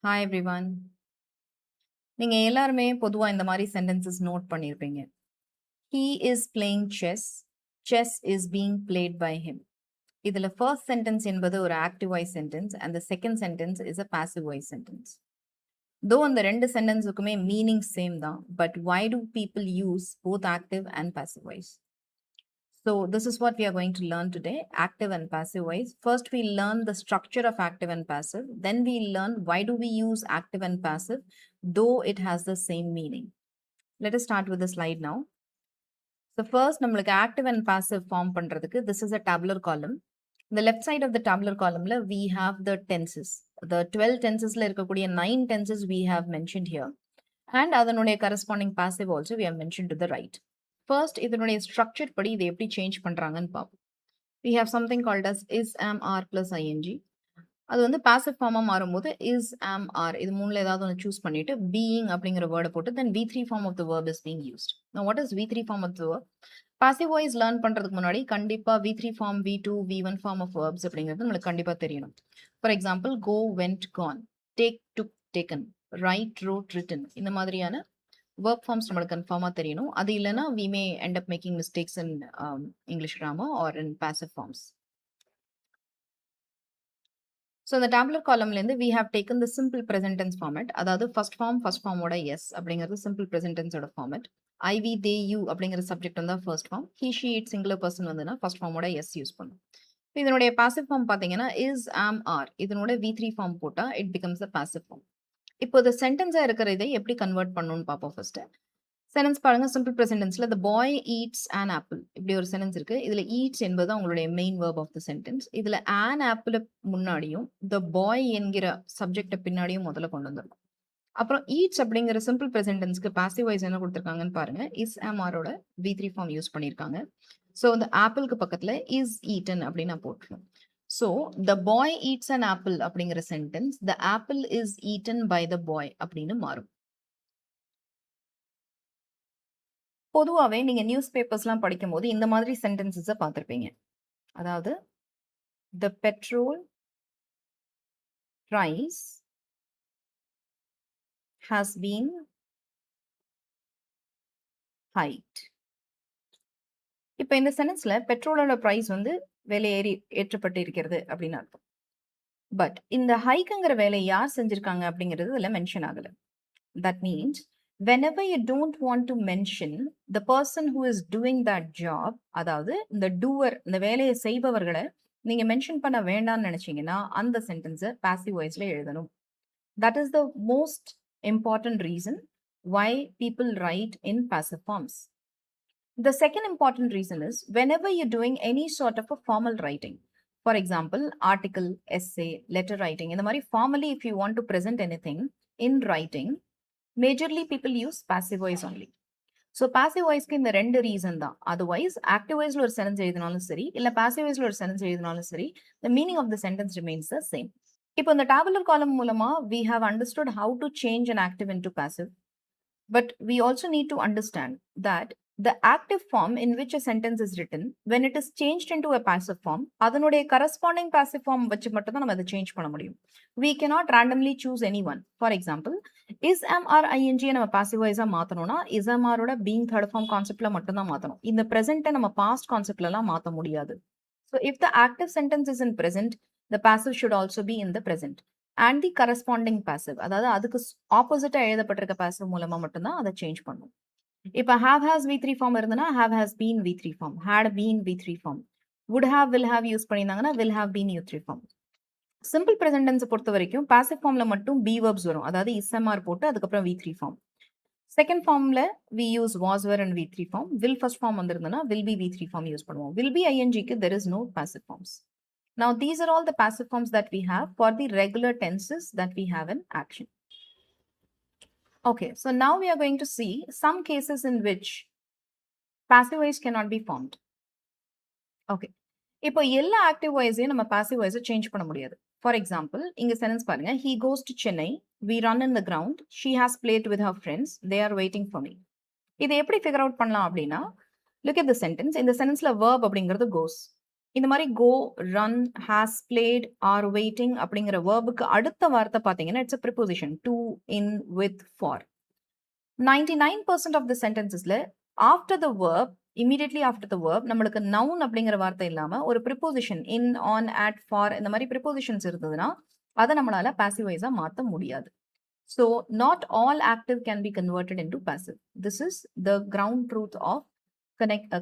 Hi everyone. நீங்க எல்லாருமே பொதுவா இந்த மாரி சென்டென்சஸ் நோட் பண்ணியிருப்பீங்க. He is playing chess. Chess is being played by him. இதுல first sentence என்பது ஒரு active voice sentence and the second sentence is a passive voice sentence. Though அந்த ரெண்டு சென்டென்ஸுக்குமே மீனிங் சேம் தான், but why do people use both active and passive voice? So this is what we are going to learn today, active and passive voice. First, we learn the structure of active and passive. Then we learn why do we use active and passive, though it has the same meaning. Let us start with the slide now. So first, நம்மளுக்கு active and passive form பண்றதுக்கு, this is a tabular column. The left side of the tabular column, we have the tenses. The 12 tenses இருக்கக்கூடிய 9 tenses we have mentioned here. And அதனுடைய corresponding passive also we have mentioned to the right. First, இதனுடைய structure படி இதை எப்படி change பண்றாங்கன்னு பார்ப்போம். We have something called as is, am, are plus ing. அது வந்து passive form மாறும்போது is, am, are இது மூணுல ஏதாவது ஒன்று choose பண்ணிட்டு being அப்படிங்கிற வேர்டை போட்டு then V3 form of the verb is being used. Now what is V3 form of the verb? Passive voice learn பண்றதுக்கு முன்னாடி கண்டிப்பா V3 form, V2, V1 form of verbs அப்படிங்கிறது நம்மளுக்கு கண்டிப்பா தெரியணும். For example, go, went, gone, take, took, taken, write, wrote, written இந்த மாதிரியான verb forms நம்மளுக்கு கன்ஃபார்மா தெரியணும். அது இல்லைன்னா we may end up making mistakes in English grammar or in passive forms. So the tabular column we have taken the simple present tense format. அதாவது first form ஓட yes அப்படிங்கிறது simple present tense ஓட format. I, we, they, you அப்படிங்கிற subject வந்தா first form. He, she, it singular person வந்துனா first form ஓட yes use பண்ணும். இதனுடைய passive form பாத்தீங்கன்னா is, am, are இதனோட V3 form போட்டா it becomes the passive form. இப்போ இந்த சென்டென்ஸா இருக்கிற இதை எப்படி கன்வெர்ட் பண்ணணும்னு பார்ப்போம் ஃபர்ஸ்ட். சென்டென்ஸ் பாருங்க, சிம்பிள் ப்ரெசென்ட் டென்ஸ்ல the boy eats an apple இப்படி ஒரு சென்டென்ஸ் இருக்கு. இதுல eats என்பது உங்களுடைய main verb of the sentence. இதுல an apple முன்னாடியும் the boy என்கிற சப்ஜெக்ட் பின்னாடியும் முதல்ல கொண்டு வந்திருக்கும். அப்புறம் eats அப்படிங்கிற சிம்பிள் ப்ரெசென்ட் டென்ஸ்க்கு பாசிவ் வாய்ஸ் என்ன கொடுத்திருக்காங்கன்னு பாருங்க. is, am, are V3 form use பண்ணிருக்காங்க. ஸோ இந்த ஆப்பிளுக்கு பக்கத்துல is eaten அப்படின்னு நான் போட்டுருக்கேன். So the boy eats an apple அப்படிங்கிற sentence the apple is eaten by the boy அப்படின்னு மாறும். பொதுவாவே நீங்க நியூஸ் பேப்பர்ஸ்லாம் படிக்கும்போது இந்த மாதிரி சென்டென்சஸ பார்த்திருப்பீங்க. அதாவது the petrol price has been hiked. இப்ப இந்த சென்டென்ஸ்ல பெட்ரோலோட பிரைஸ் வந்து விலை ஏற்றப்பட்டு இருக்கிறது அப்படின்னு அர்த்தம். பட் இந்த ஹைக்குங்கிற வேலை யார் செஞ்சிருக்காங்க அப்படிங்கிறது இதுல மென்ஷன் ஆகல. That means whenever you don't want to mention the person who is doing that job, அதாவது இந்த doer இந்த வேலையை செய்பவர்களை நீங்க மென்ஷன் பண்ண வேண்டாம்னு நினைச்சீங்கன்னா அந்த சென்டென்ஸை பாசிவ் வாய்ஸ்ல எழுதணும். That is the most important reason why people write in passive forms. The second important reason is whenever you're doing any sort of a formal writing, for example, article, essay, letter writing, in the mari formally if you want to present anything in writing, majorly people use passive voice only. So passive வாய்ஸ்க்கு இந்த ரெண்டு reason தான். Otherwise active வாய்ஸ்ல ஒரு sentence எழுதினாலும் சரி, இல்லை passive வாய்ஸ்ல ஒரு சென்டென்ஸ் எழுதினாலும் சரி, the meaning of the sentence remains the same. இப்போ இந்த tabular column மூலமா we have understood how to change an active into passive, but we also need to understand that the active form in which a sentence is written, when it is changed into a passive form, அதனுடைய corresponding passive form வச்சு மட்டும் தான் நம்ம அதை change பண்ண முடியும். We cannot randomly choose anyone. For example, is, am, are, ing நம்ம passive voice மாத்தணும்னா is, am, are ஓட being third form கான்செப்ட்ல மட்டும் தான் மாத்தணும். இந்த present நம்ம past கான்செப்ட்ல எல்லாம் மாத்த முடியாது. So if the active sentence is in present, the passive should also be in the present. And the corresponding passive, அதாவது அதுக்கு ஆப்போசிட்டா எழுதப்பட்டிருக்க passive மூலமா மட்டும்தான் அதை சேஞ்ச் பண்ணும். இப்ப have has V3 form இருந்தனா have has been V3 form, had been V3 form, would have, will have use பண்ணியிருந்தாங்கன்னா will have been U3 form. Simple present tense பொறுத்த வரைக்கும் passive formல மட்டும் be verbs வரும். அதாவது is, am, are போட்டு அதுக்கப்புறம் V3 form. Second ஃபார்ம்ல we use was, were and V3 form. will first form வந்திருந்தனா will be V3 form use பண்ணுவோம். will be ing-க்கு there is no passive forms. Now these are all the passive forms that we have for the regular tenses that we have in action. Okay, so now we are going to see some cases in which passive voice cannot be formed. Okay, இப்போ எல்லா active voice-ஐயும் நம்ம passive voice change பண்ண முடியாது. For example, இங்க sentence பாருங்க, he goes to Chennai, we run in the ground, she has played with her friends, they are waiting for me. இதை எப்படி figure out பண்ணலாம் அப்படின்னா, look at the sentence. இந்த sentenceல verb அப்படிங்கிறது goes. இந்த மாதிரி go, run, has played, are waiting அப்படிங்கிற வேர்புக்கு அடுத்த வார்த்தை பார்த்தீங்கன்னா it's a preposition to, in, with, for. 99% of the sentencesல after the verb, immediately after the verb நம்மளுக்கு noun அப்படிங்கிற வார்த்தை இல்லாம ஒரு preposition in, on, at, for இந்த மாதிரி prepositions இருந்ததுன்னா அதை நம்மளால passive voice-ஆ மாத்த முடியாது. So not all active can be converted into passive. This is the ground truth of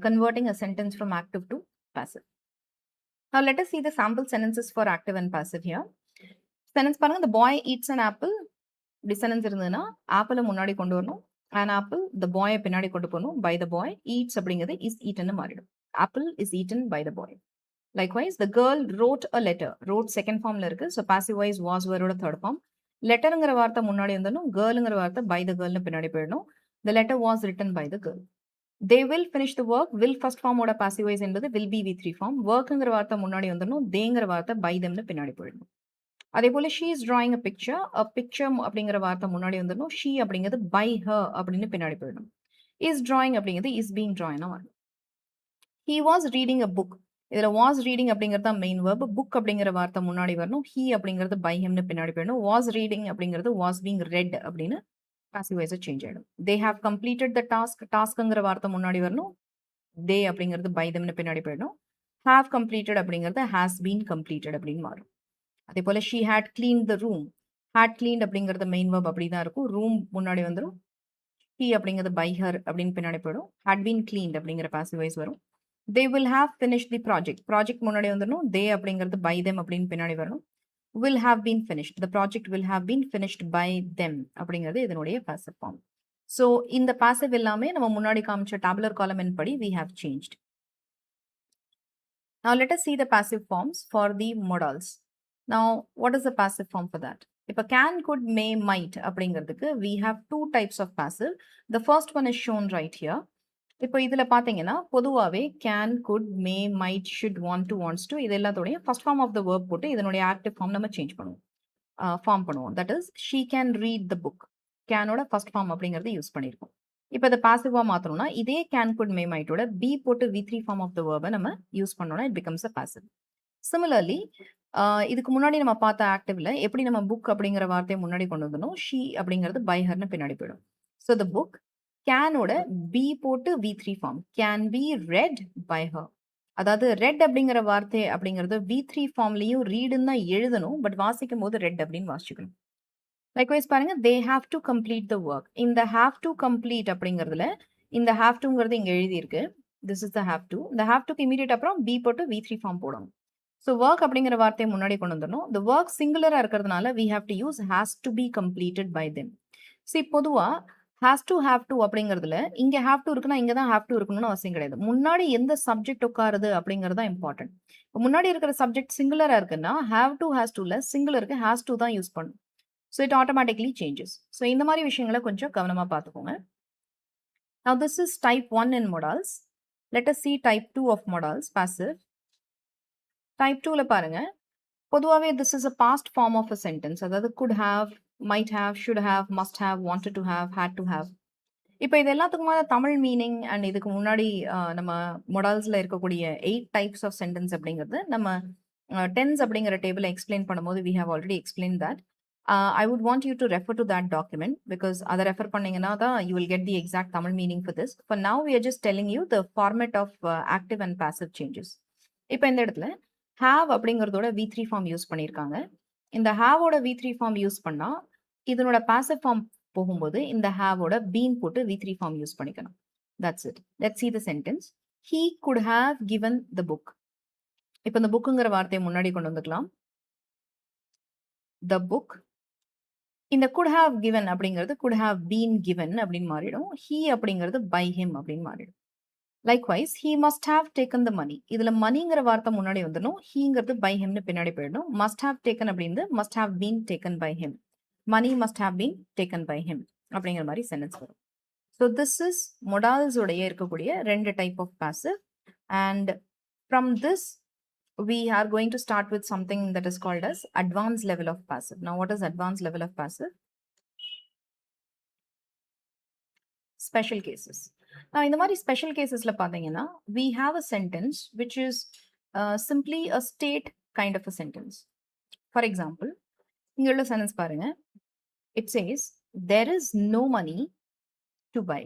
converting a sentence from active to passive. Now let us see the sample sentences for active and passive here. Sentence பாருங்க, the boy eats an apple. இப்படி sentence இருந்ததுன்னா ஆப்பிளை முன்னாடி கொண்டு வரணும். an apple, the boy பின்னாடி கொண்டு போகணும். by the boy, eats அப்படிங்கிறது is eaten மாறிடும். apple is eaten by the boy. Likewise, the girl wrote a letter. wrote second formல இருக்கு. So passive voice was word third form. letterங்கிற வார்த்தை முன்னாடி வந்துடணும். girlங்கிற வார்த்தை by the girlனு பின்னாடி போயிடணும். the letter was written by the girl. they will finish the work. will first form ஓட passive voice என்பது will be v3 form. workங்கிற வார்த்தை முன்னாடி வந்துடணும். theyங்கிற வார்த்தை by themனு பின்னாடி போயிடணும். அதே போல she is drawing a picture. a picture அப்படிங்கிற வார்த்தை முன்னாடி வந்துடணும். she அப்படிங்கிறது by her அப்படின்னு பின்னாடி போயிடணும். is drawing அப்படிங்கிறது is being drawn வரணும். he was reading a book. இதுல was reading அப்படிங்கிறது தான் மெயின் verb. book அப்படிங்கிற வார்த்தை முன்னாடி வரணும். he அப்படிங்கிறது by himனு பின்னாடி போயிடணும். was reading அப்படிங்கிறது was being read அப்படின்னு passive voice சேஞ்ச் ஆயிடும். they have completed the task. taskங்கிற வார்த்தை முன்னாடி வரணும். they அப்படிங்கிறது by themனு பின்னாடி போயிடணும். have completed அப்படிங்கிறது has been completed அப்படின்னு மாறும். அதே போல she had cleaned the room. had cleaned அப்படிங்கிறது மெயின் verb அப்படிதான் இருக்கும். room முன்னாடி வந்துடும். he அப்படிங்கிறது by her அப்படின்னு பின்னாடி போயிடும். had been cleaned அப்படிங்கிற passive voice வரும். they will have finished the project. project முன்னாடி வந்துடணும். they அப்படிங்கிறது by them அப்படின்னு பின்னாடி வரணும். will have been finished. the project will have been finished by them அப்படிங்கிறது இதனுடைய passive form. so இந்த passive எல்லாமே நம்ம முன்னாடி காமிச்ச tabular column படி we have changed. now let us see the passive forms for the modals. Now, what is the passive form for that? இப்ப can, could, may, might அப்படிங்கிறதுக்கு we have two types of passive. The first one is shown right here. இப்போ இதுல பாத்தீங்கன்னா பொதுவாவே can, could, may, might, should, want to, wants to இது எல்லாத்தோடையும் first form of the verb போட்டு இதனுடைய active form நம்ம change பண்ணுவோம். form பண்ணுவோம். That is, she can read the book. can ஓட first form அப்படிங்கிறது யூஸ் பண்ணிருக்கோம். இப்போ இதை பாசிவா மாத்தணும்னா இதே can, could, may, might ஓட be போட்டு v3 form of the verb நம்ம யூஸ் பண்ணோம்னா it becomes a passive. Similarly, இதுக்கு முன்னாடி நம்ம பார்த்த ஆக்டிவ்ல எப்படி நம்ம புக் அப்படிங்கிற வார்த்தையை முன்னாடி கொண்டு வந்தோம். ஷீ அப்படிங்கிறது பை ஹர்னு பின்னாடி போயிடும். ஸோ த புக் கேனோட பி போட்டு v3 form can be read by her. அதாவது ரெட் அப்படிங்கிற வார்த்தை அப்படிங்கிறது v3 ஃபார்ம்லயும் ரீடுன்னு தான் எழுதணும். பட் வாசிக்கும் போது ரெட் அப்படின்னு வாசிக்கணும். லைக்வைஸ் பாருங்க, they have to complete the work. இந்த ஹாவ் டு கம்ப்ளீட் அப்படிங்கிறதுல இந்த ஹாவ் டுங்கிறது இங்க எழுதியிருக்கு. This is the have to. இந்த ஹாவ் டுக்கு இமீடியட் அப்புறம் பி போட்டு v3 ஃபார்ம் போடணும். ஸோ ஒர்க் அப்படிங்கிற வார்த்தையை முன்னாடி கொண்டு வந்துடணும். the work சிங்குலரா இருக்கிறதுனால we have to use has to be completed by them. C பொதுவா has to have to அப்படிங்கிறதுல இங்க have to இருக்குன்னா இங்க தான் have to இருக்கணும்னு அவசியம் கிடையாது. முன்னாடி எந்த சப்ஜெக்ட் உட்காருது அப்படிங்கிறது தான் இம்பார்ட்டன்ட். முன்னாடி இருக்கிற சப்ஜெக்ட் சிங்குலரா இருக்குன்னா have to has toல சிங்குலருக்கு has to தான் யூஸ் பண்ணும். So it automatically changes. So இந்த மாதிரி விஷயங்களை கொஞ்சம் கவனமா பார்த்துக்கோங்க. Now this is type 1 in modals. Let us see type 2 of modals, passive. Type 2ல பாருங்க, பொதுவாகவே this is a past form of a sentence. அதாவது could have, might have, should have, must have, wanted to have, had to have. இப்போ இது எல்லாத்துக்குமான Tamil meaning and இதுக்கு முன்னாடி நம்ம மொடால்ஸ்ல இருக்கக்கூடிய 8 types of sentence அப்படிங்கிறது நம்ம டென்ஸ் அப்படிங்கிற டேபிளை எக்ஸ்பிளைன் பண்ணும்போது we have already explained that. I would want you to refer to that document because அதை ரெஃபர் பண்ணீங்கன்னா தான் you will get the exact Tamil meaning for this. For now we are just telling you the format of active and passive changes. இப்போ இந்த இடத்துல have அப்படிங்கிறதோட v3 form use பண்ணியிருக்காங்க. இந்த have ஓட v3 ஃபார்ம் யூஸ் பண்ணா இதனோட passive ஃபார்ம் போகும்போது இந்த have ஓட been போட்டு v3 ஃபார்ம் யூஸ் பண்ணிக்கணும். That's it. Let's see the sentence. He could have given the book. இப்போ இந்த புக்குங்கிற வார்த்தையை முன்னாடி கொண்டு வந்துக்கலாம். The book. இந்த could have given அப்படிங்கிறது could have been given அப்படின்னு மாறிடும். He அப்படிங்கிறது by him அப்படின்னு மாறிடும். Likewise, he must have taken the money. இதுல மணிங்கிற வார்த்தை முன்னாடி வந்துடும். ஹீங்கிறது by himனு பின்னாடி போயிடணும். must have taken அப்படிங்கிறது must have been taken by him. Money must have been taken by him அப்படிங்கிற மாதிரி சென்டென்ஸ் வரும். So this is modals உடைய இருக்கக்கூடிய ரெண்டு type of passive. And from this we are going to start with something that is called as advanced level of passive. Now what is advanced level of passive? Special cases. Now, in the மாதிரி special casesல பாத்தீங்கன்னா we have a sentence which is simply a state kind of a sentence. For example, இங்க உள்ள sentence பாருங்க. It says, there is no money to buy.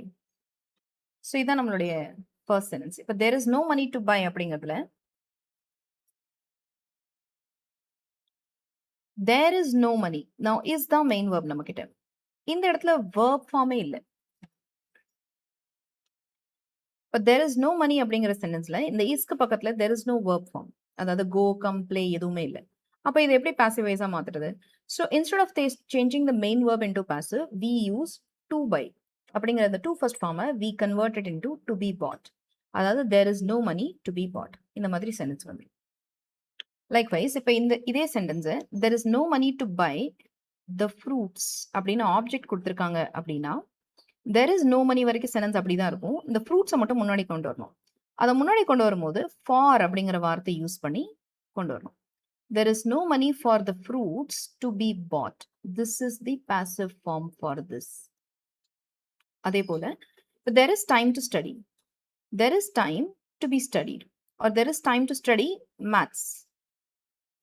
So இதான் நம்மளுடைய first sentence. இப்ப there is no money to buy அப்படிங்கிறதுல there is no money. Now is the main verb நம்ம கிட்ட. இந்த இடத்துல verb form இல்ல. But there is no money அப்படிங்கிற சென்டென்ஸ்ல இந்த இஸ்க்கு பக்கத்துல there is no verb form. அதாவது go, come, play எதுவுமே இல்ல. அப்ப இது எப்படி passive voice-ஆ மாத்துறது? So instead of changing the main verb into passive, we use to buy. அப்படிங்கிற the to first form we convert it into to be bought. அதாவது there is no money to be bought. இந்த மாதிரி sentence வந்து. Likewise, இப்ப இந்த இதே sentence there is no money to buy the fruits அப்படின்னு object கொடுத்திருக்காங்க அப்படின்னா there is no money வரைக்கும் சென்டென்ஸ் அப்படிதான் இருக்கும். இந்த ஃப்ரூட்ஸை மட்டும் முன்னாடி கொண்டு வரணும். அதை முன்னாடி கொண்டு வரும்போது for அப்படிங்கிற வார்த்தை யூஸ் பண்ணி கொண்டு வரணும். There is no money for the fruits to be bought. This is the passive form for this. அதே போல there is time to study. There is time to be studied. Or there is time to study maths.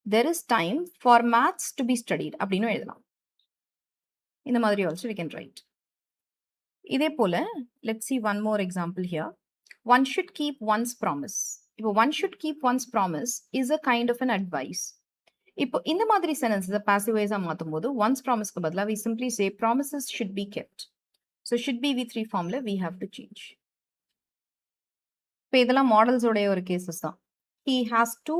There is time for maths to be studied. அப்படின்னு எழுதலாம். இந்த மாதிரி also we can write. இதே போல let's see one more example here. One should keep one's promise. இப்போ one should keep one's promise is a kind of an advice. இப்போ இந்த மாதிரி சென்டென்ஸை passive voice-ஆ மாத்தும் போது one's promiseக்கு பதிலா we simply say promises should be kept. So should be V3 formula we have to change. இப்போ இதெல்லாம் மாடல்ஸ் உடைய ஒரு கேசஸ் தான். He has to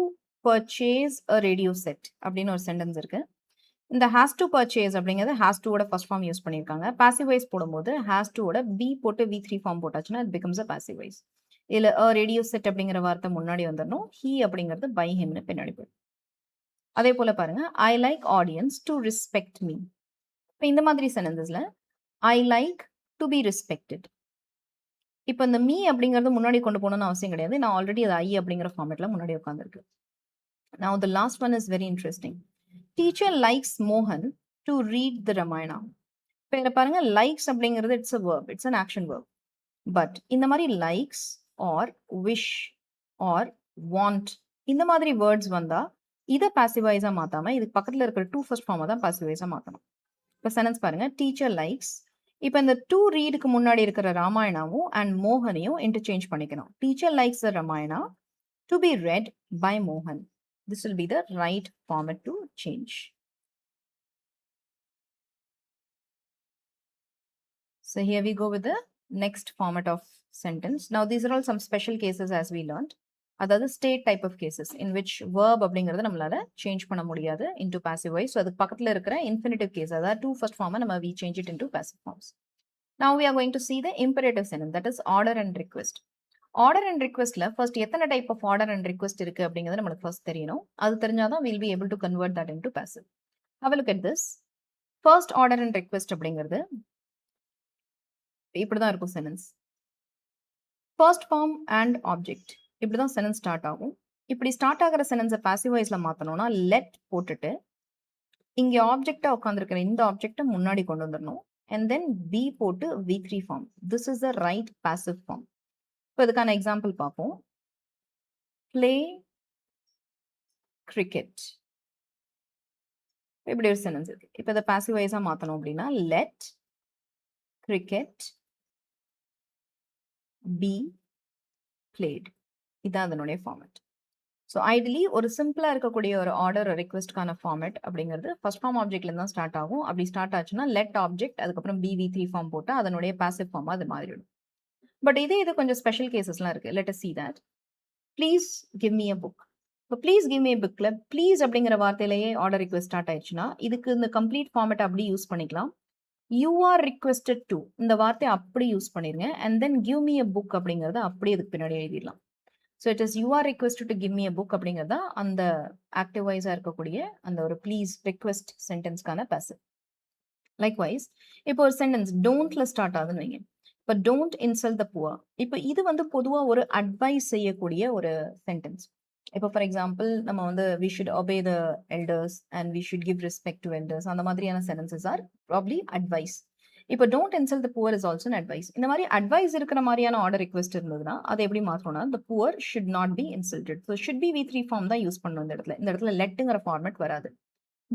purchase a radio set அப்படின்னு ஒரு சென்டென்ஸ் இருக்கு. இந்த has to purchase அப்படிங்கிறது has to ஓட ஃபர்ஸ்ட் ஃபார்ம் யூஸ் பண்ணியிருக்காங்க. passive voice போடும்போது has to ஓட be போட்டு V3 ஃபார்ம் போட்டாச்சுன்னா it becomes a passive voice. இதுல a radio set அப்படிங்கிற வார்த்தை முன்னாடி வந்துடணும். he அப்படிங்கிறது by himனு பின்னாடி போயிடும். அதே போல பாருங்க I like audience to respect me. இப்போ இந்த மாதிரி சென்டென்சஸ்ல I like to be respected. இப்போ இந்த me அப்படிங்கிறது முன்னாடி கொண்டு போகணும்னு அவசியம் கிடையாது. நான் ஆல்ரெடி அது I அப்படிங்கிற ஃபார்மேட்ல முன்னாடி உட்காந்துருக்கு. Now the last one is very interesting. Teacher likes Mohan to read the Ramayana. இப்போ இதில் பாருங்க likes அப்படிங்கிறது it's a verb, it's an action verb. But இந்த மாதிரி likes or wish or want இந்த மாதிரி வேர்ட்ஸ் வந்தா இதை passive voice-ஆ மாத்தாம இதுக்கு பக்கத்துல இருக்கிற to first form தான் passive voice-ஆ மாத்தணும். இப்போ சென்டென்ஸ் பாருங்க teacher likes. இப்போ இந்த to readக்கு முன்னாடி இருக்கிற ராமாயணாவும் and மோகனையும் interchange பண்ணிக்கணும். Teacher likes the Ramayana to be read by Mohan. This will be the right format to change. So here we go with the next format of sentence. Now these are all some special cases as we learned. அதாவது state type of cases in which verb அப்படிங்கறத நம்மளால change பண்ண முடியாது into passive voice. So அதுக்கு பக்கத்துல இருக்கிற infinitive case அதாவது to first form நம்ம we change it into passive forms. Now we are going to see the imperative sentence, that is order and request. Order and requestல first எத்தனை type of order and request இருக்கு அப்படிங்கறது நமக்கு first தெரியணும். அது தெரிஞ்சாதான் we'll be able to convert that into passive. Have a look at this. First order and request அப்படிங்கிறது இப்படிதான் இருக்கும் sentence. First form and object. இப்படிதான் sentence start ஆகும். இப்படி ஸ்டார்ட் ஆகிற சென்டென்ஸை passive voice-ல மாத்தணும்னா let போட்டுட்டு இங்க ஆப்ஜெக்டா உட்கார்ந்திருக்கிற இந்த ஆப்ஜெக்டை முன்னாடி கொண்டு வந்துடணும். And then be போட்டு V3 form. This is the right passive form. இப்போ இதுக்கான எக்ஸாம்பிள் பார்ப்போம். Play cricket. இப்படி ஒரு சென்டென்ஸ் இருக்கு. இப்போ இதை passive voice-ஆ மாத்தணும் அப்படின்னா let cricket be played. இதான் அதனுடைய ஃபார்மேட். ஸோ ஐடியலி ஒரு சிம்பிளா இருக்கக்கூடிய ஒரு ஆர்டர் ரிக்வெஸ்ட்கான ஃபார்மேட் அப்படிங்கிறது ஃபர்ஸ்ட் ஃபார்ம் ஆப்ஜெக்ட்ல தான் ஸ்டார்ட் ஆகும். அப்படி ஸ்டார்ட் ஆச்சுன்னா லெட் ஆப்ஜெக்ட் அதுக்கப்புறம் BV3 ஃபார்ம் போட்டு அதனுடைய பாசிவ் ஃபார்மா அது மாறிடும். பட் இது கொஞ்சம் ஸ்பெஷல் கேசஸ்லாம் இருக்கு. Let us see that. Please give me a book. இப்போ ப்ளீஸ் கிவ் மீ a bookல ப்ளீஸ் அப்படிங்கிற வார்த்தையிலேயே ஆர்டர் ரிக்வெஸ்ட் ஸ்டார்ட் ஆயிடுச்சுன்னா இதுக்கு இந்த கம்ப்ளீட் ஃபார்மேட் அப்படி யூஸ் பண்ணிக்கலாம். You are requested to இந்த வார்த்தை அப்படி யூஸ் பண்ணிருங்க. And then give me a book அப்படிங்கறத அப்படியே இதுக்கு பின்னாடி எழுதிடலாம். So it is you are requested to give me a book அப்படிங்கறதா அந்த active voice-ஆ இருக்கக்கூடிய அந்த ஒரு please request sentence-க்கான passive. Likewise, இப்போ ஒரு sentence don't-ல ஸ்டார்ட் ஆகுதுன்னு வைங்க. இப்போ don't insult the poor. இப்போ இது வந்து பொதுவா ஒரு அட்வைஸ் செய்யக்கூடிய ஒரு சென்டென்ஸ். இப்போ ஃபார் எக்ஸாம்பிள் நம்ம வந்து we should obey the elders and we should give respect to elders அந்த மாதிரியான sentences are probably advice. இப்போ don't insult the poor is also advice. இந்த மாதிரி அட்வைஸ் இருக்கிற மாதிரியான ஆர்டர் ரிக்வெஸ்ட் இருந்ததுன்னா அதை எப்படி மாற்றணும்னா the poor should not be insulted. So should be v3 form தான் யூஸ் பண்ணணும் இந்த இடத்துல. இந்த இடத்துல letங்கிற ஃபார்மேட் வராது.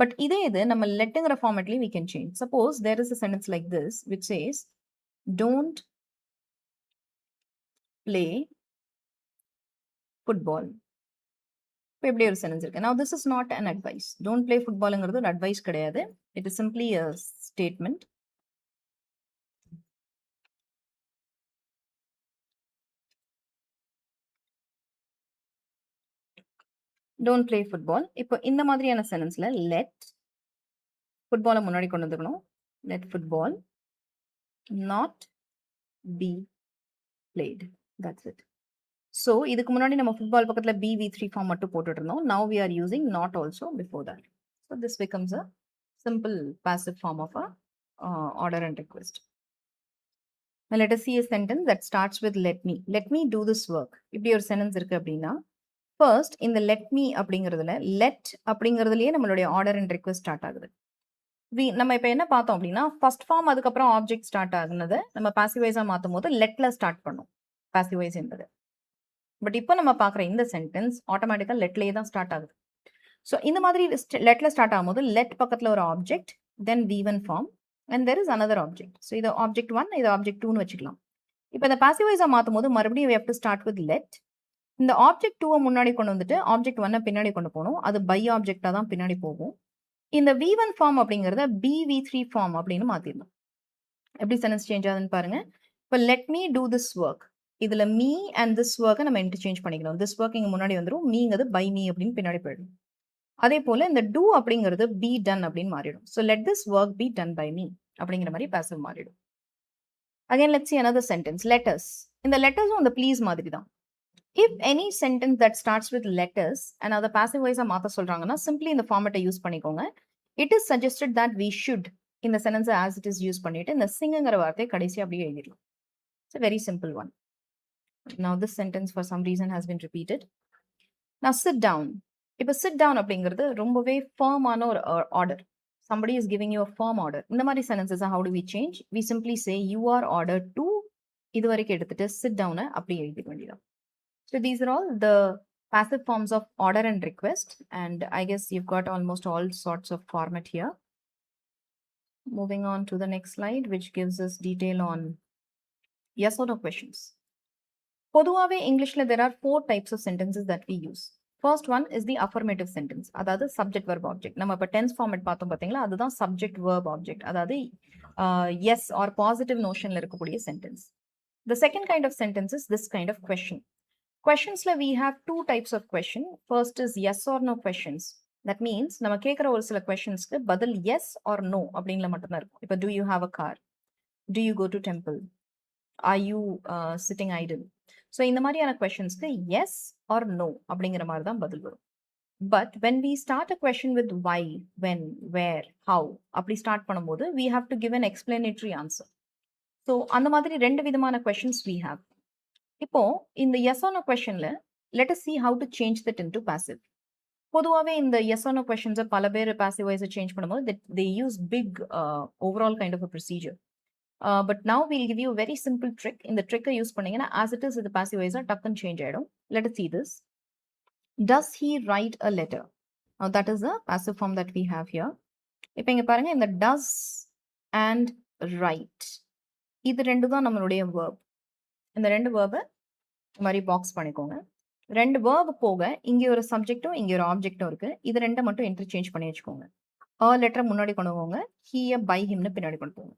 பட் இதே இது நம்ம letங்கிற ஃபார்மேட்லயும் we can change. Suppose there is a sentence like this which says don't play football. இப்போ எப்படி ஒரு சென்டென்ஸ் இருக்கு. Now this is not an advice. Don't play footballங்கிறது ஒரு அட்வைஸ் கிடையாது. It is simply a statement. Don't play football. இப்போ இந்த மாதிரியான சென்டென்ஸ்ல let football முன்னாடி கொண்டு வந்துக்கணும். Let football not be played. That's it. So இதுக்கு முன்னாடி நம்ம football பக்கத்துல BV3 form மட்டும் போட்டுட்டு இருந்தோம். Now we are using not also before that. So this becomes a simple passive form of a order and request. Now let us see a sentence that starts with let me. Let me do this work. இப்படி ஒரு sentence இருக்கு அப்படின்னா first இந்த let me அப்படிங்கிறதுல let அப்படிங்கிறதுலயே நம்மளுடைய order and request start ஆகுது. நம்ம இப்போ என்ன பார்த்தோம் அப்படின்னா ஃபர்ஸ்ட் ஃபார்ம் அதுக்கப்புறம் ஆப்ஜெக்ட் ஸ்டார்ட் ஆகுனது நம்ம பாசிவைஸா மாற்றும் போது லெட்ல ஸ்டார்ட் பண்ணும் பாசிவைஸ் என்பது. பட் இப்போ நம்ம பார்க்குற இந்த சென்டென்ஸ் ஆட்டோமேட்டிக்காக லெட்லேயே தான் ஸ்டார்ட் ஆகுது. ஸோ இந்த மாதிரி லெட்ல ஸ்டார்ட் ஆகும்போது லெட் பக்கத்தில் ஒரு object then V1 form and there is another object. So இது ஆப்ஜெக்ட் 1 இது ஆப்ஜெக்ட் 2ன்னு வச்சுக்கலாம். இப்போ இந்த பாசிவைஸா மாற்றும் போது மறுபடியும் we have to start with let. இந்த ஆப்ஜெக்ட் 2 முன்னாடி கொண்டு வந்துட்டு ஆப்ஜெக்ட் 1 பின்னாடி கொண்டு போகணும். அது பை ஆப்ஜெக்டா தான் பின்னாடி போகும். இந்த V1 ஃபார்ம் அப்படிங்கறத BV3 ஃபார்ம் அப்படின்னு மாத்திடணும். எப்படி சென்டென்ஸ் சேஞ்ச் ஆகுதுன்னு பாருங்க. இப்போ let me do this work. இதுல me and this work நம்ம இன்டர்சேஞ்ச் பண்ணிக்கணும். this work இங்க முன்னாடி வந்துரும். meங்கிறது by me அப்படின்னு பின்னாடி போயிடும். அதே போல இந்த do அப்படிங்கிறது be done அப்படின்னு மாறிடும். So let this work be done by me அப்படிங்கிற மாதிரி passive மாறிடும். Again let's see another sentence. Letters. இந்த letters அந்த please மாதிரி தான். If any sentence that starts with letters and other passive voice மாத்த சொல்றாங்கன்னா simply இந்த format யூஸ் பண்ணிக்கோங்க. It is suggested that we should இந்த sentence as it is use பண்ணிட்டு இந்த singங்கிற வார்த்தையை கடைசி அப்படியே எழுதிடலாம். It's a very simple one. Now this sentence for some reason has been repeated. Now sit down. இப்போ sit down அப்படிங்கிறது ரொம்பவே firm-ஆன ஒரு order. Somebody is giving you a firm order. இந்த மாதிரி sentences how do we change? We simply say you are ordered to இது வரைக்கும் எடுத்துட்டு sit down அப்படி எழுதிக்க வேண்டியதான். So these are all the passive forms of order and request, and I guess you've got almost all sorts of format here. Moving on to the next slide, which gives us detail on yes or no questions. பொதுவாகவே இங்கிலீஷ்ல there are 4 types of sentences that we use. First one is the affirmative sentence. அதாவது subject verb object. நம்ம இப்போ tense format பார்த்தோம் பார்த்தீங்களா அதுதான் subject verb object. அதாவது yes or positive notionல இருக்கக்கூடிய sentence. The second kind of sentence is this kind of question. Questionsல we have 2 types of question. First is yes or no questions. That means நம்ம கேட்குற ஒரு சில questionsக்கு பதில் yes or no அப்படின்ல மட்டும்தான் இருக்கும். இப்போ do you have a car? Do you go to temple? Are you sitting idle? So இந்த மாதிரியான questionsக்கு yes or no அப்படிங்கிற மாதிரி தான் பதில் வரும். But when we start a question with why, when, where, how அப்படி ஸ்டார்ட் பண்ணும்போது we have to give an explanatory answer. So அந்த மாதிரி 2 விதமான questions we have. இப்போ இந்த yes or no questionல let us see how to change that into passive. பொதுவாகவே இந்த yes or no questions பல பேர் passive voice சேஞ்ச் பண்ணும்போது they use big overall kind of a procedure. But now we'll give you a very simple trick. இந்த ட்ரிக்கை use பண்ணீங்கன்னா as it is இது passive voice டக்குன்னு change ஆயிடும். Let us see this. Does he write a letter? Now that is the passive form that we have here. இப்போ இங்க பாருங்க இந்த does and write இது ரெண்டு தான் நம்மளுடைய verb. இந்த 2 வேர்பை இந்த மாதிரி பாக்ஸ் பண்ணிக்கோங்க. 2 வேர்ப் போக இங்கே ஒரு சப்ஜெக்டும் இங்கே ஒரு ஆப்ஜெக்டும் இருக்கு. இது 2 மட்டும் இன்டர்சேஞ்ச் பண்ணி வச்சுக்கோங்க. a லெட்டர் முன்னாடி கொண்டு போங்க. he by himனு பின்னாடி கொண்டு போங்க.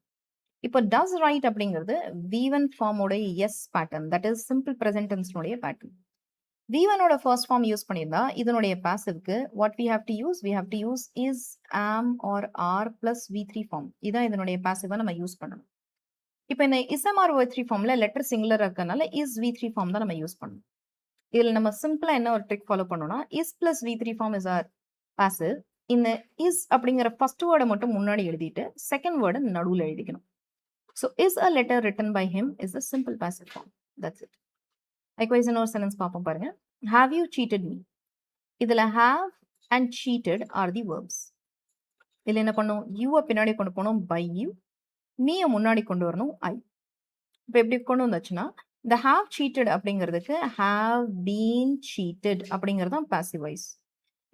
இப்போ does write அப்படிங்கிறது V1 ஃபார்மோட S pattern. That is simple present டென்ஸ்னுடைய பேட்டர்ன். V1ஓட ஃபர்ஸ்ட் ஃபார்ம் யூஸ் பண்ணியிருந்தா இதனுடைய பாசிவ்க்கு what we have to use? We have to use is, am or are plus V3 form. இதான் இதனுடைய பாசிவா நம்ம யூஸ் பண்ணணும். இப்போ இந்த ism or V3 ஃபார்ம்ல லெட்டர் சிங்குலர் இருக்கறனால is V3 ஃபார்ம் தான் நம்ம யூஸ் பண்ணணும். இதுல நம்ம சிம்பிளா என்ன ஒரு ட்ரிக் ஃபாலோ பண்ணனும்னா is plus V3 form is our passive. இந்த is அப்படிங்கிற ஃபர்ஸ்ட் வேர்டை மட்டும் முன்னாடி எழுதிட்டு செகண்ட் வேர்டை நடுவுல எழுதிக்கணும். So is a letter written by him is the simple passive form. That's it. Likewise இன்னொரு சென்டென்ஸ் பார்ப்போம் பாருங்க. Have you cheated me? இதுல have and cheated are the verbs. இதுல என்ன பண்ணும்? you பின்னாடி கொண்டு போனோம் by you. மீய முன்னாடி கொண்டு வரணும் ஐ. இப்ப எப்படி கொண்டு வந்தாச்சுன்னா, இந்த ஹேவ் சீட்டட் அப்படிங்கிறதுக்கு ஹேவ் பீன் சீட்டட் அப்படிங்கிறது தான் பாசிவ் வாய்ஸ்.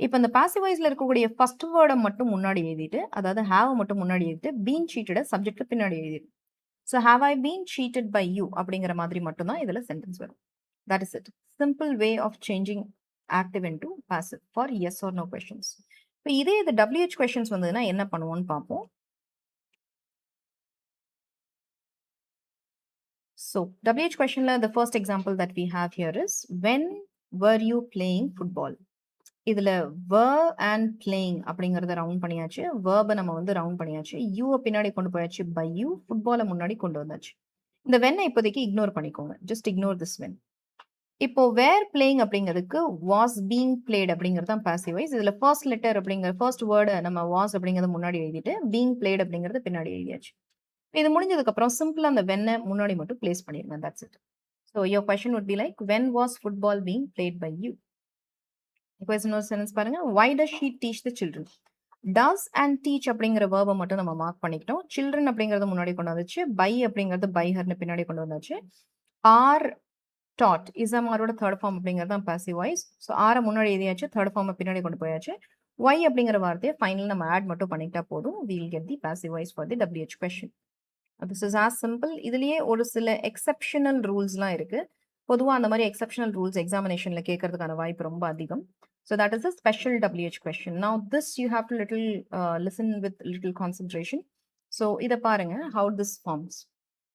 இப்ப இந்த பாசிவ் வாய்ஸ்ல இருக்கக்கூடிய ஃபர்ஸ்ட் வேர்ட மட்டும் முன்னாடி எழுதிட்டு, அதாவது ஹேவ் மட்டும் முன்னாடி எழுதிட்டு, பீன் சீட்டட சப்ஜெக்ட் பின்னாடி எழுதிட்டு. So have I been seated by you அப்படிங்கிற மாதிரி மட்டும் தான் இதுல சென்டென்ஸ் வரும். That is it. Simple way of changing active into passive for yes or no questions. இப்போ இதே இது WH கொஸ்டின்ஸ் வந்ததுன்னா என்ன பண்ணுவோம்னு பார்ப்போம். So WH questionல the first example that we have here is when were you playing football? இதுல were and playing அப்படிங்கறத round பண்ணியாச்சு. verb நம்ம வந்து ரவுண்ட் பண்ணியாச்சு. you பின்னாடி கொண்டு போயாச்சு by you, football முன்னாடி கொண்டு வந்தாச்சு. இந்த when இப்போதைக்கு இக்னோர் பண்ணிக்கோங்க. just ignore this when. இப்போ were playing அப்படிங்கிறதுக்கு was being played அப்படிங்கிறது தான் passive voice. இதுல first letter அப்படிங்கிற first word நம்ம was அப்படிங்கறத முன்னாடி எழுதிட்டு being played அப்படிங்கறது பின்னாடி எழுதியாச்சு. இது முடிஞ்சதுக்கு அப்புறம் சிம்பிளா அந்த வென்னை முன்னாடி மட்டும் பிளேஸ் பண்ணிருங்க. That's it. So your question would be like when was football being played by you. Question ஒரு சென்டென்ஸ் பாருங்க. Why does she teach the children? Does and teach அப்படிங்கிற வேர்பை மட்டும் நம்ம மார்க் பண்ணிக்கிட்டோம். சில்ட்ரன் அப்படிங்கறது முன்னாடி கொண்டு வந்துச்சு. பை அப்படிங்கிறது பை ஹர்னு பின்னாடி கொண்டு வந்தாச்சு. ஆர் டாட் இசமாரோட தேர்ட் ஃபார்ம் அப்படிங்கிறது தான் பாசிவ் வாய்ஸ். ஸோ ஆரை முன்னாடி எழுதியாச்சு, தேர்ட் ஃபார்மை பின்னாடி கொண்டு போயாச்சு. ஒய் அப்படிங்கிற வார்த்தையை ஃபைனல் நம்ம ஆட் மட்டும் பண்ணிக்கிட்டா போதும். We will get the passive voice for the WH question. This is as simple. இதுலயே ஒரு சில எக்ஸெப்ஷனல் ரூல்ஸ்லாம் இருக்கு. பொதுவா அந்த மாதிரி எக்ஸெப்ஷனல் ரூல்ஸ் எக்ஸாமினேஷன்ல கேட்கறதுக்கான வாய்ப்பு ரொம்ப அதிகம். So that is a special WH question. Now this you have to listen with little concentration. So இத பாருங்க how this forms.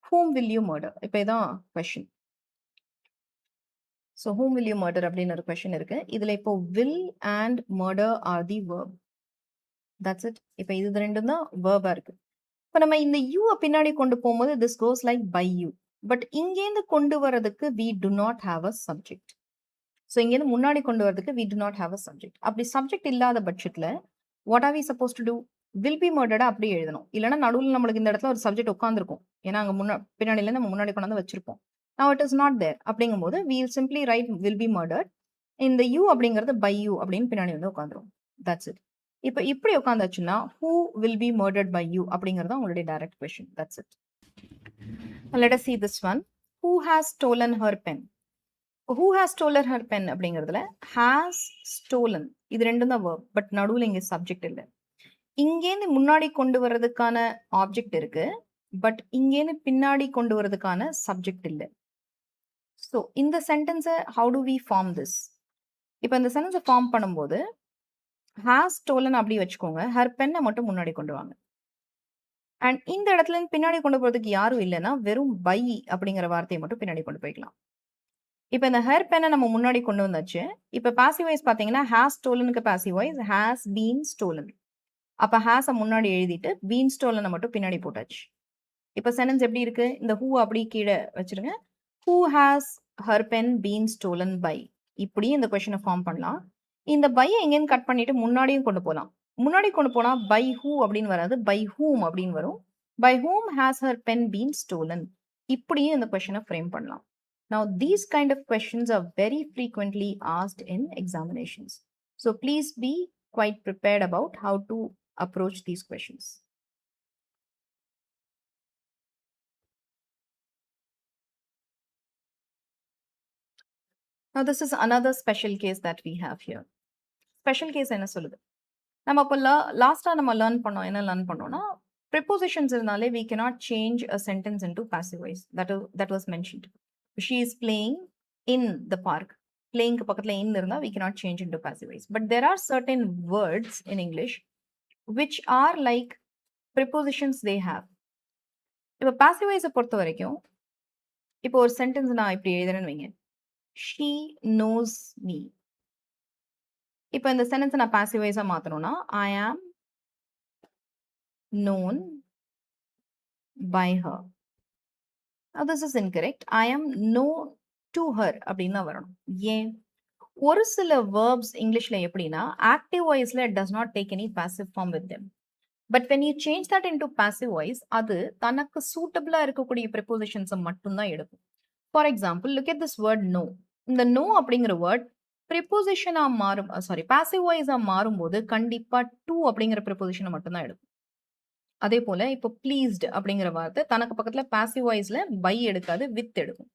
Whom will you murder? இப்போ இதான் question. So whom will you murder அப்படின்னு ஒரு question இருக்கு. இதுல இப்போ will and murder are the verb. That's it. இப்போ இது ரெண்டும் தான் verb இருக்கு. இப்போ நம்ம இந்த யூ பின்னாடி கொண்டு போகும்போது this goes like by you. But இங்கேருந்து கொண்டு வரதுக்கு we do not have a subject. So இங்கேருந்து முன்னாடி கொண்டு வரதுக்கு we do not have a subject. அப்படி சப்ஜெக்ட் இல்லாத பட்சத்தில் what are we supposed to do? Will be மர்டர்டா அப்படி எழுதணும். இல்லைன்னா நடுவில் நம்மளுக்கு இந்த இடத்துல ஒரு சப்ஜெக்ட் உட்காந்துருக்கும். ஏன்னா அங்கே பின்னாடியில நம்ம முன்னாடி கொண்டு வந்து வச்சிருப்போம். Now it is not there. அப்படிங்கும்போது we will simply write will be murdered. இந்த யூ அப்படிங்கிறது by you அப்படின்னு பின்னாடி வந்து உட்காந்துரும். That's it. இப்போ இப்படி உட்காந்தாச்சுன்னா who will be murdered by you அப்படிங்கிறது உங்களுடைய direct question. That's it. Let us see this one. Who has stolen her pen? Who has stolen her pen அப்படிங்கிறதுல has stolen இது ரெண்டும் தான் verb. பட் நடுவில் இங்கே சப்ஜெக்ட் இல்லை. இங்கேருந்து முன்னாடி கொண்டு வர்றதுக்கான ஆப்ஜெக்ட் இருக்கு. பட் இங்கேருந்து பின்னாடி கொண்டு வரதுக்கான சப்ஜெக்ட் இல்லை. ஸோ இந்த சென்டென்ஸை how do we form this? இப்போ இந்த சென்டென்ஸை ஃபார்ம் பண்ணும்போது ஹேஸ் ஸ்டோலன் அப்படி வச்சுக்கோங்க. ஹர் பென்னை மட்டும் முன்னாடி கொண்டு வாங்க. அண்ட் இந்த இடத்துல பின்னாடி கொண்டு போறதுக்கு யாரும் இல்லைன்னா வெறும் பை அப்படிங்கிற வார்த்தையை மட்டும் பின்னாடி கொண்டு போய்க்கலாம். இப்போ இந்த ஹர் பென்னை நம்ம முன்னாடி கொண்டு வந்தாச்சு. இப்போ பாசிவ் வாய்ஸ் பார்த்தீங்கன்னா ஹேஸ் ஸ்டோலனுக்கு passive voice has been stolen. அப்போ ஹேஸை முன்னாடி எழுதிட்டு பீன் ஸ்டோலனை மட்டும் பின்னாடி போட்டாச்சு. இப்போ சென்டென்ஸ் எப்படி இருக்கு? இந்த ஹூ அப்படி கீழே வச்சிருங்க. Who has her pen been stolen by? இப்படி இந்த கொஸ்டினை ஃபார்ம் பண்ணலாம். இந்த பையை எங்கேன்னு கட் பண்ணிட்டு முன்னாடியும் கொண்டு போகலாம். முன்னாடி கொண்டு போனா by who அப்படின்னு வராது, by whom அப்படின்னு வரும். By whom has her pen been stolen? இப்படியும் இந்த கொஸ்டினை ஃப்ரேம் பண்ணலாம். Now these kind of questions are very frequently asked in examinations. So please be quite prepared about how to approach these questions. Now this is another special case that we have here. Special case என்ன சொல்லுது? நம்ம இப்போ லாஸ்டா நம்ம learn பண்ணோம். என்ன learn பண்ணோம்னா prepositions இருந்தாலே we cannot change a sentence into passive voice. That was mentioned. She is playing in the park. Playing பக்கத்துல in இருந்தா we cannot change into passive voice. But there are certain words in English which are like prepositions they have. இப்போ passive voice பொறுத்த வரைக்கும் இப்போ ஒரு sentence நான் இப்படி எழுதுறேன்னு வைங்க. She knows me. இப்போ இந்த சென்டென்ஸ் நான் passive வாய்ஸா மாத்தணும்னா I am known by her. Now this is incorrect. I am known to her அப்படின்னு தான் வரணும். ஏன்? ஒரு சில verbs இங்கிலீஷ்ல எப்படின்னா ஆக்டிவ் வாய்ஸ்ல does not take any passive form with them. But when you change that into passive voice, அது தனக்கு சூட்டபிளா இருக்கக்கூடிய prepositions மட்டும்தான் எடுக்கும். For example, look at this word no. இந்த no அப்படிங்கிற வேர்ட் ப்ரிப்போசிஷனா பாசிவ் வாய்ஸா மாறும்போது கண்டிப்பா டு அப்படிங்கிற ப்ரிப்போசிஷனை மட்டும்தான் எடுக்கும். அதே போல இப்போ ப்ளீஸ்ட் அப்படிங்கிற வார்த்தை தனக்கு பக்கத்துல பாசிவ் வாய்ஸ்ல பை எடுக்காது, வித் எடுக்கும்.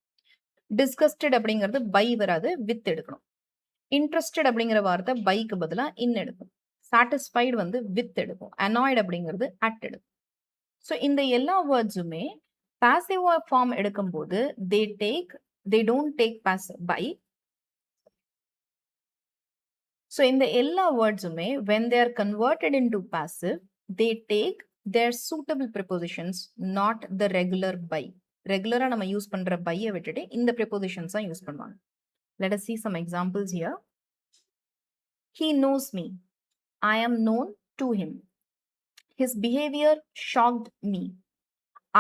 டிஸ்கஸ்டட் அப்படிங்கிறது பை வராது, வித் எடுக்கணும். இன்ட்ரெஸ்டட் அப்படிங்கிற வார்த்தை பைக்கு பதிலா இன் எடுக்கும். சாட்டிஸ்ஃபைடு வந்து வித் எடுக்கும். அனாய்டு அப்படிங்கிறது அட் எடுக்கும். ஸோ இந்த எல்லா வேர்ட்ஸுமே பாசிவ் ஃபார்ம் எடுக்கும்போது they don't take by. So இந்த எல்லா வேர்ட்ஸுமே when they are converted into passive, they take their suitable prepositions, not the regular by. ரெகுலரா நம்ம யூஸ் பண்ற பையை விட்டுட்டு இந்த prepositions தான் யூஸ் பண்ணுவாங்க. Let us see some examples here. He knows me. I am known to him. His behavior shocked me.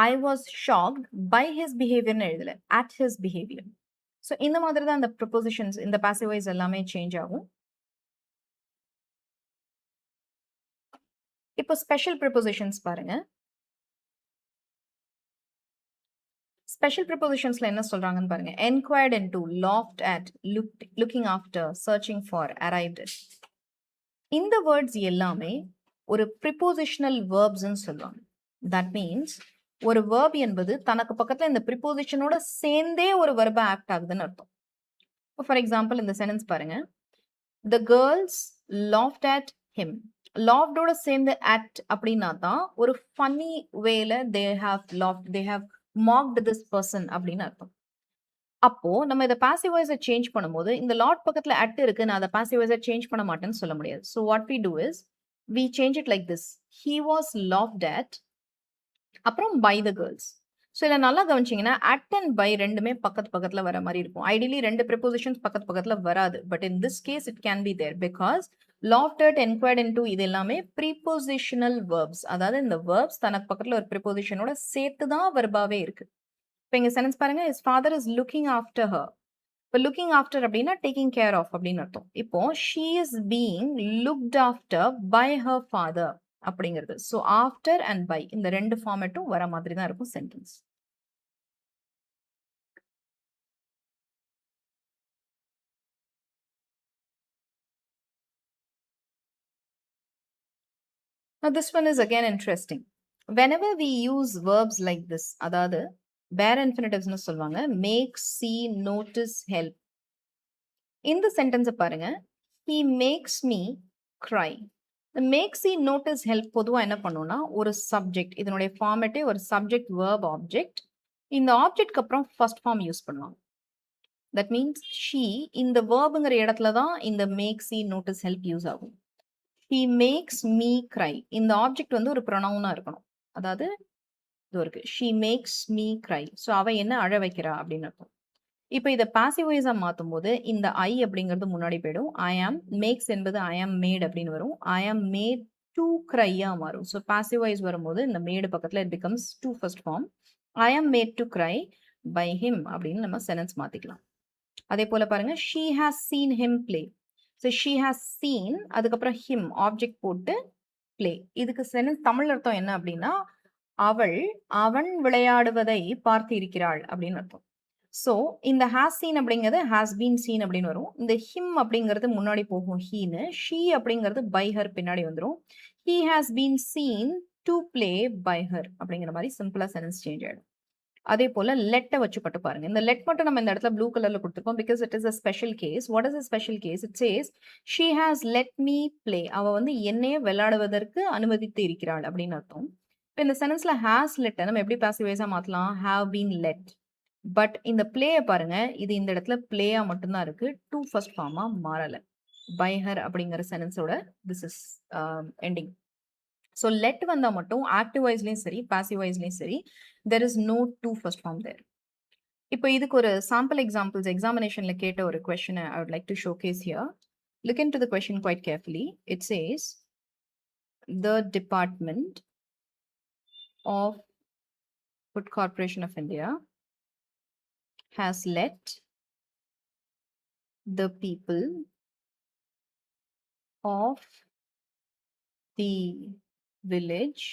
I was shocked by his behavior எழுதல, at his behavior. So இந்த மாதிரி தான் இந்த prepositions, இந்த passive voice எல்லாமே change ஆகும். இப்போ special prepositions பாருங்க. ஸ்பெஷல் ப்ரிப்போசிஷன்ஸ்ல என்ன சொல்றாங்கன்னு பாருங்க. Enquired into, loft at, looking after, searching for, arrived at. இந்த வேர்ட்ஸ் எல்லாமே ஒரு ப்ரிப்போசிஷனல் வேர்ப்ஸ்ன்னு சொல்லுவாங்க. தட் மீன்ஸ் ஒரு வேர்ப் என்பது தனக்கு பக்கத்துல இந்த ப்ரிப்போசிஷனோட சேர்ந்தே ஒரு வெர்பா ஆக்ட் ஆகுதுன்னு அர்த்தம். ஃபார் எக்ஸாம்பிள் இந்த சென்டென்ஸ் பாருங்க. The girls laughed at him. லாஃப்டோட சேர்ந்து அட் அப்படின்னா தான் ஒரு ஃபன்னி வேல they have mocked this person அப்படின்னு அர்த்தம். அப்போ நம்ம இதை பாசிவ் வாய்ஸை சேஞ்ச் பண்ணும்போது இந்த லாட் பக்கத்துல அட் இருக்கு, நான் அதை பாசிவ் வாய்ஸை சேஞ்ச் பண்ண மாட்டேன்னு சொல்ல முடியாது. So what we do is we change it like this. He was laughed at, அப்புறம் by the girls. ஸோ இதில் நல்லா கவனிச்சிங்கன்னா அட் அண்ட் பை ரெண்டுமே பக்கத்துல வர மாதிரி இருக்கும். ஐடியலி ரெண்டு ப்ரிப்போசிஷன்ஸ் பக்கத்துல வராது. But in this case it can be there because laughed at, enquired into இது எல்லாமே ப்ரீபோசிஷனல் வேர்ப்ஸ். அதாவது இந்த வேர்ப்ஸ் தனக்கு பக்கத்துல ஒரு ப்ரிப்போசிஷனோட சேர்த்து தான் வெர்பாவே இருக்கு. இப்போ இங்க சென்டென்ஸ் பாருங்க. his father is looking after her. இப்போ லுக்கிங் ஆஃப்டர் அப்படின்னா டேக்கிங் கேர் ஆஃப் அப்படின்னு அர்த்தம். இப்போ she is being looked after by her father அப்படிங்கிறது. ஸோ ஆஃப்டர் அண்ட் பை இந்த ரெண்டு ஃபார்மேட்டும் வர மாதிரி தான் இருக்கும் sentence. Now this one is again interesting. Whenever we use verbs like this, அதாவது bare infinitives னு சொல்வாங்க, make, see, notice, help. இந்த சென்டென்ஸை பாருங்க. He makes me cry. The make, see, notice, help பொதுவா என்ன பண்ணும்னா ஒரு சப்ஜெக்ட், இதனுடைய ஃபார்மேட்டே ஒரு சப்ஜெக்ட் verb ஆப்ஜெக்ட். இந்த ஆப்ஜெக்ட்க்கு அப்புறம் ஃபர்ஸ்ட் ஃபார்ம் யூஸ் பண்ணுவாங்க. தட் மீன்ஸ் she இந்த வேர்புங்கிற இடத்துல தான் இந்த make, see, notice, help use ஆகும். He makes me cry. இந்த ஆப்ஜெக்ட் வந்து ஒரு ப்ரொனவுனா இருக்கணும். அதாவது இது இருக்கு. She makes me cry. So அவ என்ன அழ வைக்கிறா அப்படின்னு அர்த்தம். இப்போ இதை பாசிவ் வாய்ஸா மாற்றும் போது இந்த ஐ அப்படிங்கிறது முன்னாடி போயிடும். I am makes என்பது I am made அப்படின்னு வரும். I am made to cry-ஆ மாறும். ஸோ பாசிவ் வாய்ஸ் வரும்போது இந்த மேடு பக்கத்துல it becomes to first form. I am made to cry by him அப்படின்னு நம்ம சென்டென்ஸ் மாத்திக்கலாம். அதே போல பாருங்க. She has seen him play. So she has seen அதுக்கப்புறம் him ஆப்ஜெக்ட் போட்டு play. இதுக்கு சென்டென்ஸ் தமிழ் அர்த்தம் என்ன அப்படின்னா அவன் விளையாடுவதை பார்த்து இருக்கிறாள் அப்படின்னு அர்த்தம். ஸோ இந்த has seen அப்படிங்கிறது has been seen அப்படின்னு வரும். இந்த him அப்படிங்கிறது முன்னாடி போகும் ஹீன்னு. she அப்படிங்கிறது by her பின்னாடி வந்துடும். he has been seen to play by her அப்படிங்கிற மாதிரி சிம்பிளா சென்டென்ஸ் சேஞ்ச் ஆயிடும். அதே போல லெட்டை வச்சு மட்டும் பாருங்க. இந்த லெட் மட்டும் நம்ம இந்த இடத்துல ப்ளூ கலர்ல கொடுத்துருக்கோம் because it is a special case. What is a special case? It says she has let me play. அவ வந்து என்னையே விளையாடுவதற்கு அனுமதித்து இருக்கிறாள் அப்படின்னு அர்த்தம். இப்போ இந்த சென்டென்ஸ்ல ஹாஸ் லெட்டை நம்ம எப்படி பாசிவ் வாய்ஸா மாத்தலாம்? Have been let. பட் இந்த பிளேயை பாருங்க. இது இந்த இடத்துல பிளேயா மட்டும்தான் இருக்கு. டு ஃபர்ஸ்ட் ஃபார்மா மாறல. பை ஹர் அப்படிங்கிற சென்டென்ஸோட திஸ் இஸ் எண்டிங். ஸோ லெட் வந்தால் மட்டும் ஆக்டிவ் வாய்ஸ்லையும் சரி பாசிவ் வாய்ஸ்லையும் சரி there is no do first form there. இப்போ இதுக்கு ஒரு சாம்பிள் எக்ஸாம்பிள்ஸ் எக்ஸாமினேஷன்ல கேட்ட ஒரு கொஸ்டினை I would like to showcase here. Look into the question quite carefully. It says the department of food corporation of India has let the people of the village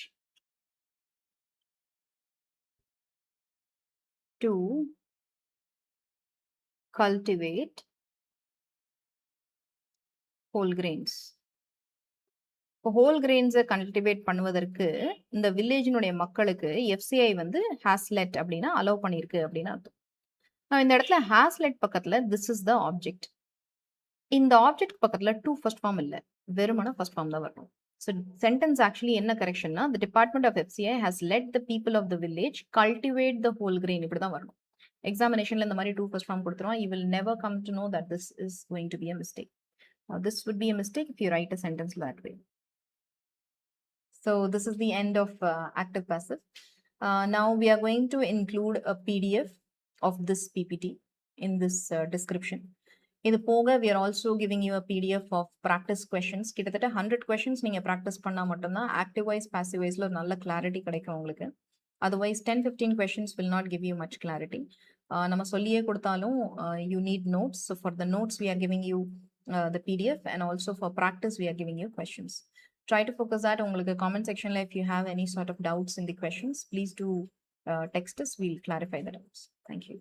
to cultivate whole grains. இப்போ whole கிரெயின்ஸை cultivate பண்ணுவதற்கு இந்த வில்லேஜினுடைய மக்களுக்கு FCI வந்து Haslett அப்படின்னா allow பண்ணியிருக்கு அப்படின்னு அர்த்தம். நான் இந்த இடத்துல ஹாஸ்லெட் பக்கத்தில் திஸ் இஸ் த ஆப்ஜெக்ட். இந்த ஆப்ஜெக்ட் பக்கத்தில் டு ஃபர்ஸ்ட் ஃபார்ம் இல்லை, வெறுமன ஃபர்ஸ்ட் ஃபார்ம் தான் வரணும். ஸோ சென்டென்ஸ் ஆக்சுவலி என்ன கரெக்ஷன்னா, the department of FCI has let the people of the village cultivate the whole grain, இப்படி தான் வரணும். எக்ஸாமினேஷன்ல இந்த மாதிரி டூ ஃபர்ஸ்ட் ஃபார்ம் கொடுத்துருவோம். You will never come to know that this is going to be a mistake. This would be a mistake if you write a sentence that way. So this is the end of active passive. Now we are going to include a PDF of this PPT in this description. இது போக we are also giving you a PDF of practice questions. கிட்டத்தட்ட 100 questions நீங்க practice பண்ணா மட்டும்தான் active wise passive wiseல ஒரு நல்ல clarity கிடைக்கும் உங்களுக்கு. Otherwise 10-15 questions will not give you much clarity. நம்ம சொல்லியே கொடுத்தாலும் you need notes. So for the notes we are giving you the PDF, and also for practice we are giving you questions. Try to focus that. உங்களுக்கு comment section if you have any sort of doubts in the questions, please do text us. We'll clarify the doubts. Thank you.